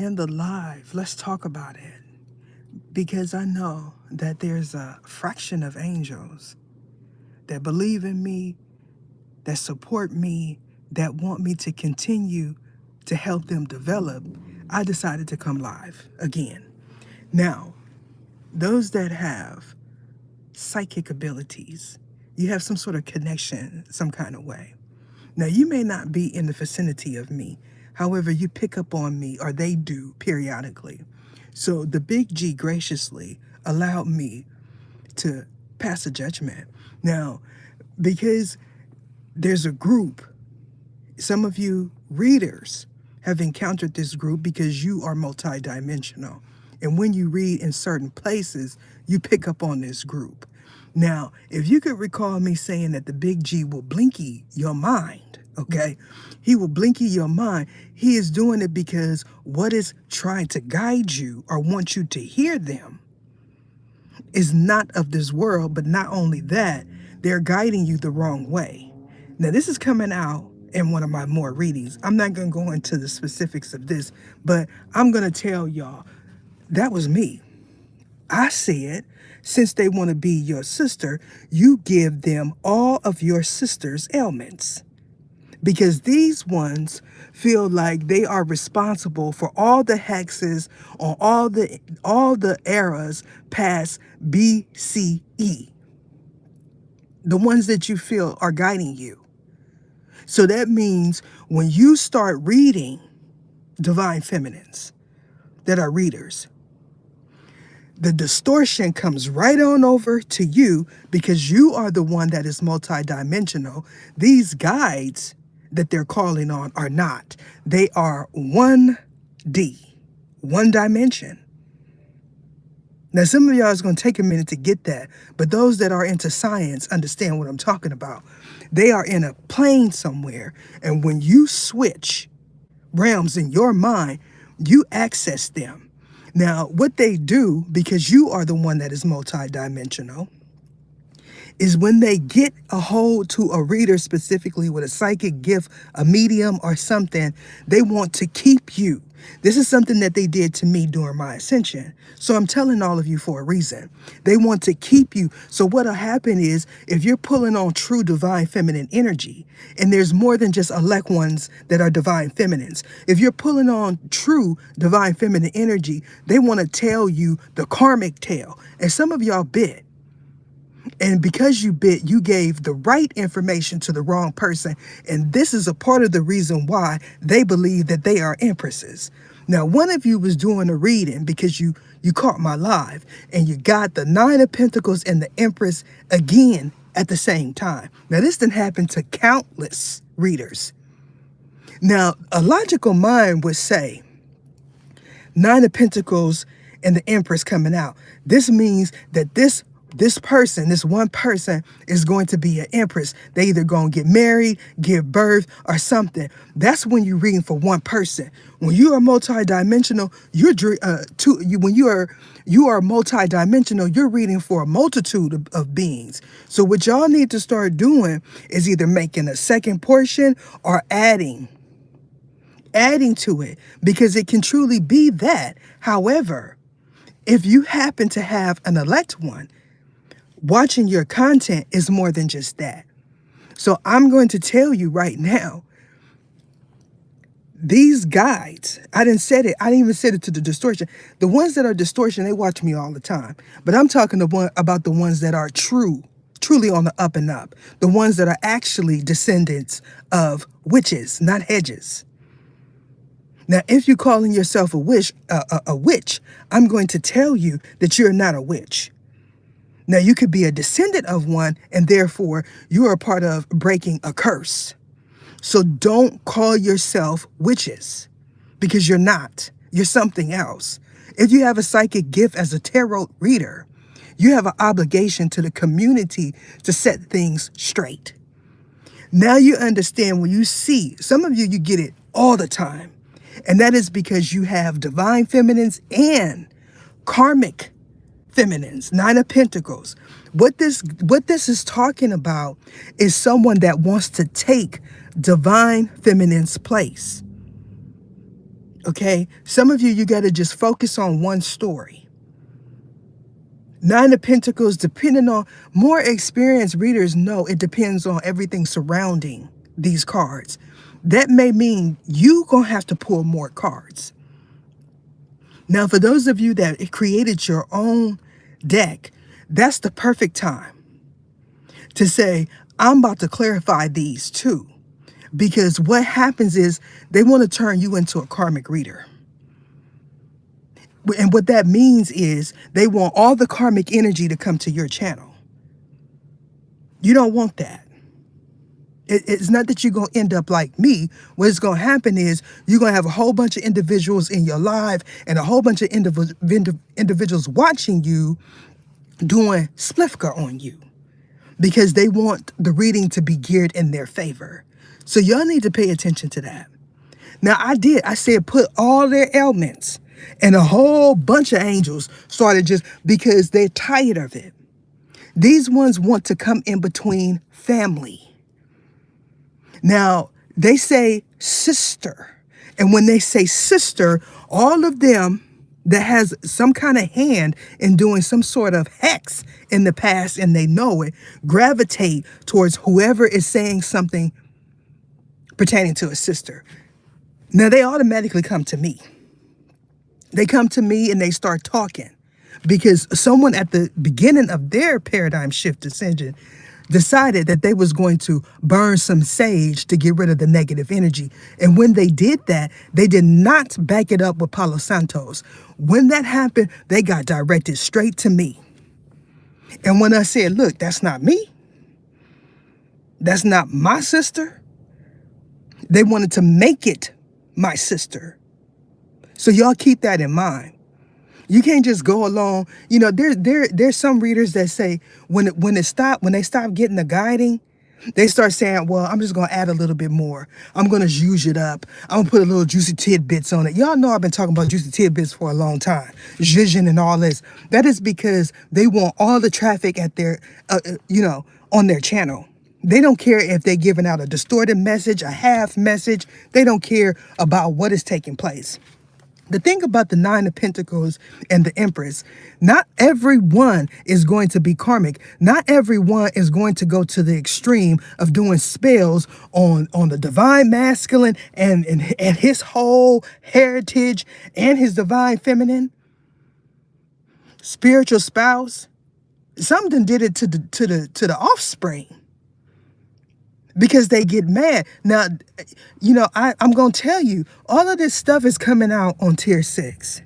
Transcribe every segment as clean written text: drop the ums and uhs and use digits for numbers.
And the live, let's talk about it. Because I know that there's a fraction of angels that believe in me, that support me, that want me to continue to help them develop. I decided to come live again. Now, those that have psychic abilities, you have some sort of connection, some kind of way. Now, you may not be in the vicinity of me. However, you pick up on me, or they do periodically. So the big G graciously allowed me to pass a judgment. Now, because there's a group, some of you readers have encountered this group because you are multidimensional. And when you read in certain places, you pick up on this group. Now, if you could recall me saying that the big G will blinky your mind, okay? He will blinky your mind. He is doing it because what is trying to guide you or want you to hear them is not of this world, but not only that, they're guiding you the wrong way. Now, this is coming out in one of my more readings. I'm not going to go into the specifics of this, but I'm going to tell y'all that was me. I said, since they want to be your sister, you give them all of your sister's ailments. Because these ones feel like they are responsible for all the hexes on all the eras past BCE. The ones that you feel are guiding you. So that means when you start reading divine feminines that are readers, the distortion comes right on over to you because you are the one that is multidimensional. These guides that they're calling on are not. They are 1D, one dimension. Now, some of y'all is going to take a minute to get that, but those that are into science understand what I'm talking about. They are in a plane somewhere, and when you switch realms in your mind, you access them. Now, what they do, because you are the one that is multidimensional, is when they get a hold to a reader specifically with a psychic gift, a medium or something, they want to keep you. This is something that they did to me during my ascension. So I'm telling all of you for a reason. They want to keep you. So what'll happen is if you're pulling on true divine feminine energy, and there's more than just elect ones that are divine feminines. If you're pulling on true divine feminine energy, they want to tell you the karmic tale. And some of y'all bit. And because you bit, you gave the right information to the wrong person. And this is a part of the reason why they believe that they are empresses. Now, one of you was doing a reading because you caught my live and you got the Nine of Pentacles and the Empress again at the same time. Now, this didn't happen to countless readers. Now, a logical mind would say, Nine of Pentacles and the Empress coming out. This means that this person, this one person is going to be an empress. They either going to get married, give birth, or something. That's when you're reading for one person. When you are multidimensional, when you are multidimensional, you're reading for a multitude of beings. So what y'all need to start doing is either making a second portion or adding to it, because it can truly be that. However, if you happen to have an elect one, watching your content is more than just that. So I'm going to tell you right now, these guides, I didn't even say it to the distortion. The ones that are distortion, they watch me all the time. But I'm talking about the ones that are truly on the up and up. The ones that are actually descendants of witches, not hedges. Now, if you're calling yourself a witch, I'm going to tell you that you're not a witch. Now, you could be a descendant of one, and therefore you are a part of breaking a curse. So don't call yourself witches, because you're not. You're something else. If you have a psychic gift as a tarot reader, you have an obligation to the community to set things straight. Now you understand when you see, some of you get it all the time. And that is because you have divine feminines and karmic feminines, Nine of Pentacles. What this is talking about is someone that wants to take divine feminine's place. Okay? Some of you, you got to just focus on one story. Nine of Pentacles, depending on more experienced readers know it depends on everything surrounding these cards. That may mean you gonna have to pull more cards. Now, for those of you that created your own deck, that's the perfect time to say, I'm about to clarify these too. Because what happens is they want to turn you into a karmic reader. And what that means is they want all the karmic energy to come to your channel. You don't want that. It's not that you're going to end up like me. What's going to happen is you're going to have a whole bunch of individuals in your live and a whole bunch of individuals watching you doing splifka on you because they want the reading to be geared in their favor. So y'all need to pay attention to that. Now, I said put all their ailments, and a whole bunch of angels started just because they're tired of it. These ones want to come in between family. Now, they say sister. And when they say sister, all of them that has some kind of hand in doing some sort of hex in the past and they know it, gravitate towards whoever is saying something pertaining to a sister. Now, they automatically come to me. They come to me and they start talking because someone at the beginning of their paradigm shift ascension decided that they was going to burn some sage to get rid of the negative energy. And when they did that, they did not back it up with Palo Santos. When that happened, they got directed straight to me. And when I said, look, that's not me. That's not my sister. They wanted to make it my sister. So y'all keep that in mind. You can't just go along. You know, there's some readers that say when they stop getting the guiding, they start saying, well, I'm just gonna add a little bit more. I'm gonna use it up. I'm gonna put a little juicy tidbits on it. Y'all know I've been talking about juicy tidbits for a long time. Vision and all this. That is because they want all the traffic at their, on their channel. They don't care if they're giving out a distorted message, a half message. They don't care about what is taking place. The thing about the Nine of Pentacles and the Empress, not everyone is going to be karmic. Not everyone is going to go to the extreme of doing spells on the divine masculine and his whole heritage and his divine feminine, spiritual spouse. Some of them did it to the offspring. Because they get mad. Now, I'm going to tell you, all of this stuff is coming out on tier 6.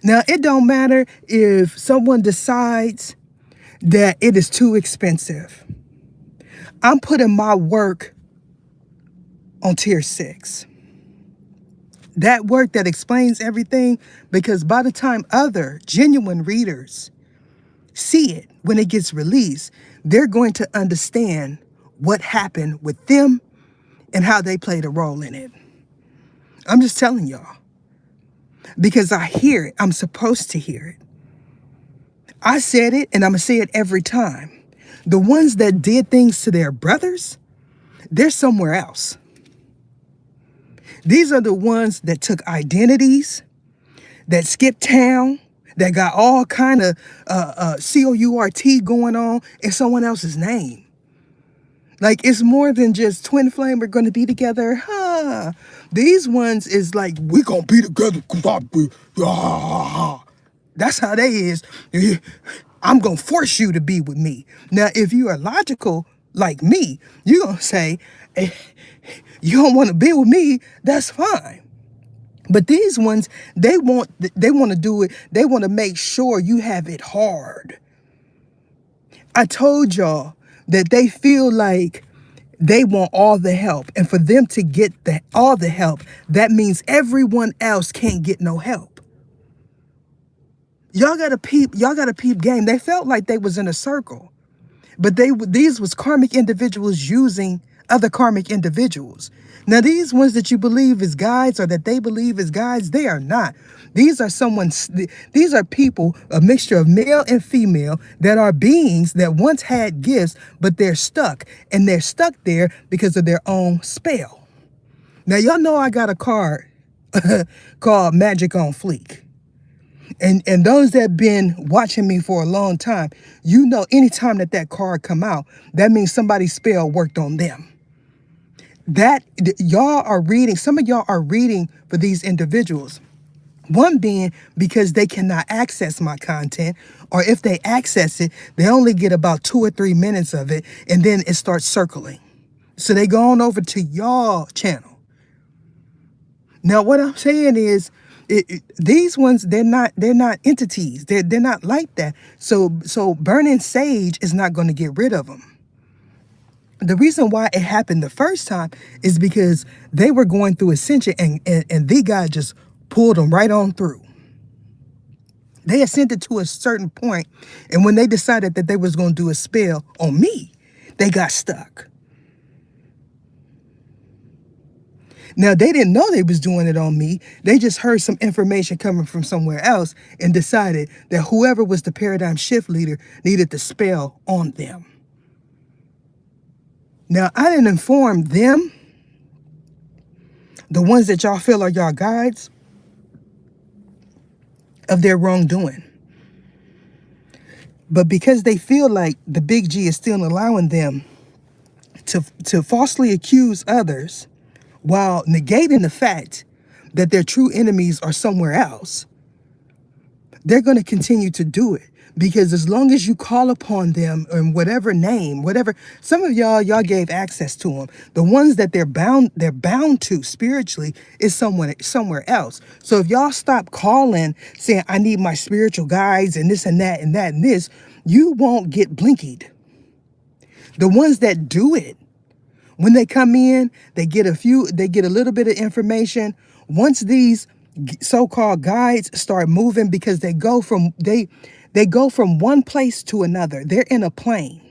Now, it don't matter if someone decides that it is too expensive. I'm putting my work on tier 6. That work that explains everything, because by the time other genuine readers see it, when it gets released, they're going to understand what happened with them and how they played a role in it. I'm just telling y'all. Because I hear it. I'm supposed to hear it. I said it and I'm going to say it every time. The ones that did things to their brothers, they're somewhere else. These are the ones that took identities, that skipped town, that got all kind of COURT going on in someone else's name. Like, it's more than just twin flame, we're going to be together. Huh. These ones is like, we going to be together. That's how they is. I'm going to force you to be with me. Now, if you are logical like me, you're going to say, hey, you don't want to be with me, that's fine. But these ones, they want to do it. They want to make sure you have it hard. I told y'all that they feel like they want all the help. And for them to get all the help, that means everyone else can't get no help. Y'all gotta peep game. They felt like they was in a circle. But these was karmic individuals using other karmic individuals. Now, these ones that you believe is guides or that they believe is guides, they are not. These are people, a mixture of male and female, that are beings that once had gifts, but they're stuck. And they're stuck there because of their own spell. Now, y'all know I got a card called Magic on Fleek. And those that been watching me for a long time, you know, anytime that card come out, that means somebody's spell worked on them. Y'all are reading, some of y'all are reading for these individuals. One being because they cannot access my content, or if they access it, they only get about 2 or 3 minutes of it, and then it starts circling. So they go on over to y'all channel. Now, what I'm saying is, these ones, they're not entities. They're not like that. So burning sage is not going to get rid of them. The reason why it happened the first time is because they were going through ascension, and the guy just pulled them right on through. They ascended to a certain point, and when they decided that they was going to do a spell on me, they got stuck. Now, they didn't know they was doing it on me. They just heard some information coming from somewhere else and decided that whoever was the paradigm shift leader needed the spell on them. Now, I didn't inform them, the ones that y'all feel are y'all guides, of their wrongdoing. But because they feel like the big G is still allowing them to falsely accuse others while negating the fact that their true enemies are somewhere else, they're going to continue to do it. Because as long as you call upon them in whatever name, whatever, some of y'all gave access to them. The ones that they're bound to spiritually is somewhere else. So if y'all stop calling, saying, I need my spiritual guides and this and that and that and this, you won't get blinkied. The ones that do it, when they come in, they get a little bit of information. Once these so-called guides start moving, because they go from one place to another. They're in a plane.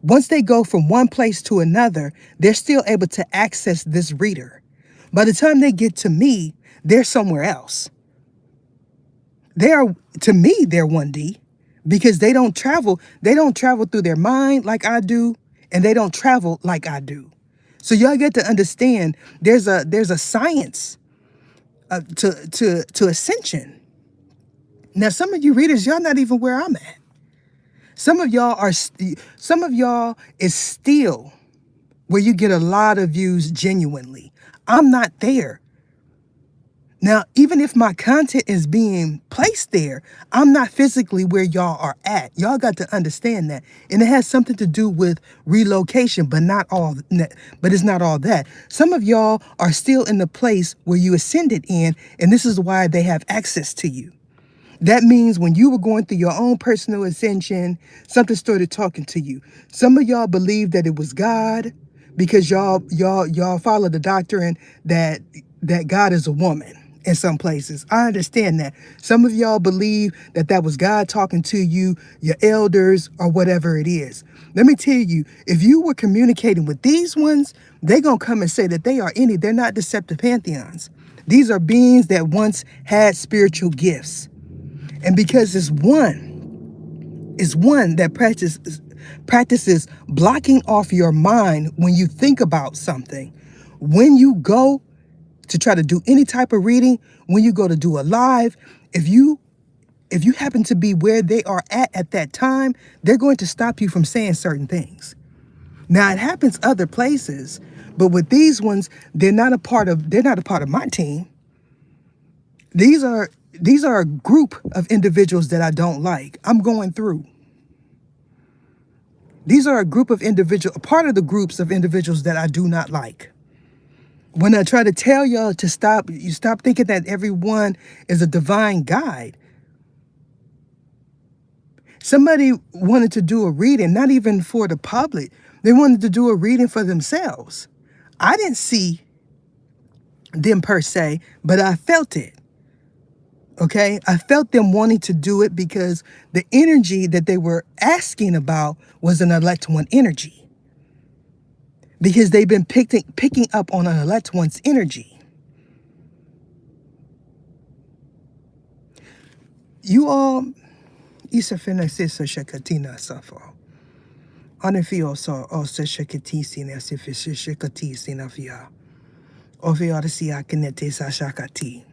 Once they go from one place to another, they're still able to access this reader. By the time they get to me, they're somewhere else. To me, they're 1D, because they don't travel through their mind like I do, and they don't travel like I do. So y'all get to understand there's a science to ascension. Now, some of you readers, y'all not even where I'm at. Some of y'all is still where you get a lot of views genuinely. I'm not there. Now, even if my content is being placed there, I'm not physically where y'all are at. Y'all got to understand that. And it has something to do with relocation, but it's not all that. Some of y'all are still in the place where you ascended in, and this is why they have access to you. That means when you were going through your own personal ascension, something started talking to you. Some of y'all believe that it was God, because y'all follow the doctrine that God is a woman in some places. I understand that. Some of y'all believe that was God talking to you, your elders, or whatever it is. Let me tell you, if you were communicating with these ones, they're going to come and say that they're not deceptive pantheons. These are beings that once had spiritual gifts. And because it's one that practices blocking off your mind when you think about something. When you go to try to do any type of reading, when you go to do a live, if you happen to be where they are at that time, they're going to stop you from saying certain things. Now, it happens other places, but with these ones, they're not a part of my team. These are a group of individuals that I don't like. I'm going through. These are a part of the groups of individuals that I do not like. When I try to tell y'all to stop thinking that everyone is a divine guide. Somebody wanted to do a reading, not even for the public. They wanted to do a reading for themselves. I didn't see them per se, but I felt it. Okay, I felt them wanting to do it because the energy that they were asking about was an elect one energy. Because they've been picking up on an elect one's energy. You all, isa fena sisa shakatina safo. Anifio so o se shakatisi na sifisi shakatisi na fia. Ofe Odyssey Akinete Sashakati.